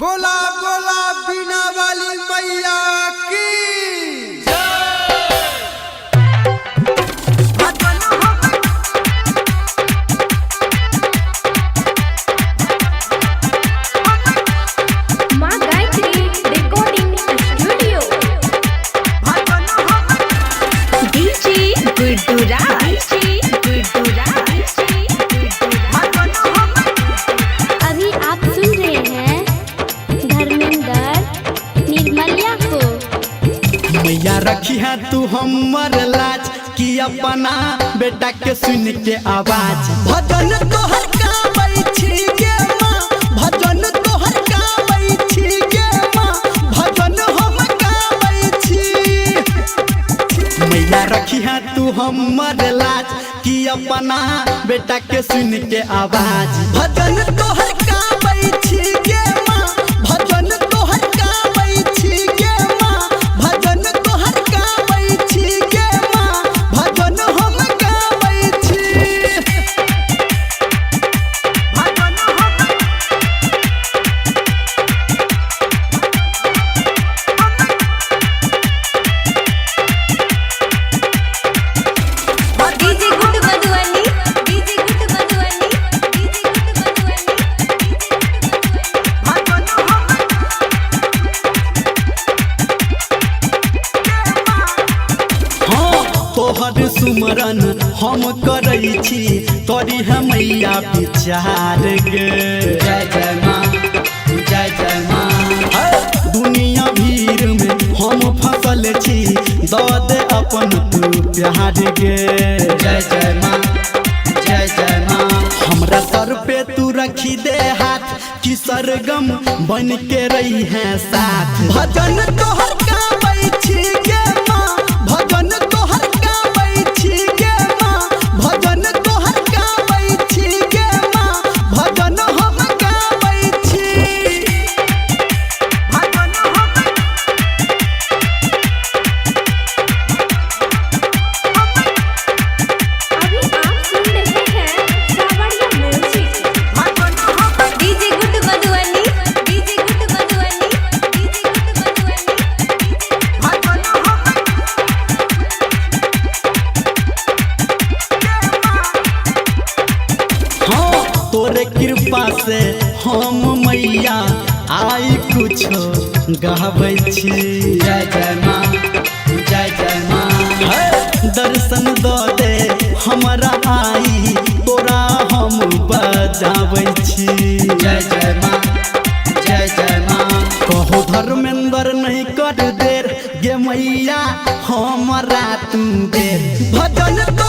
बोला बोला बीना वाली मैया की अभी आप सुन रहे हैं निर्मलिया को। मैया रखी है तू हमर लाज कि अपना बेटा के सुन के आवाज। भजन तोहर गाबै छी गे माँ, भजन तोहर गाबै छी गे माँ, भजन हम गाबै छी। मैया रखी है तू हमर लाज कि अपना बेटा के सुन के आवाज। भजन तोहर गाबै छी गे माँ, भजन तोहर गाबै छी गे माँ, भजन तोहर गाबै छी गे माँ, भजन हम गाबै छी। DJ good Madhubani, DJ good Madhubani, DJ good हाँ तोहर सुमरन हम करै छी, करी है मैया विचार गे। जय जय माँ, जय जय माँ। दुनिया भीड़ में हम फसल छी, दऽ दे अपन तू प्यार गे। जय जय माँ, जय जय माँ। हमरा सर पे तू रखी दे हाथ कि सरगम बन के रही है साथ। भजन तोहर गाबै छी गे माँ, भजन तोहर गाबै छी गे माँ, भजन तोहर गाबै छी गे माँ, भजन हम गाबै छी। अभी आप सुन रहे हैं सावरिया music. DJ good Madhubani, DJ good Madhubani, DJ good हाँ तोरे कृपा से हम मैया आई कुछो गाबै छी। जय जय माँ, जय जय माँ। दर्शन दऽ दे हमरा आई, तोरा हम बजाबै छी। जय जय माँ, जय जय माँ। कहो धर्मेंद्र नहीं कर देर गे मैया हमरा तू देर। भजन तो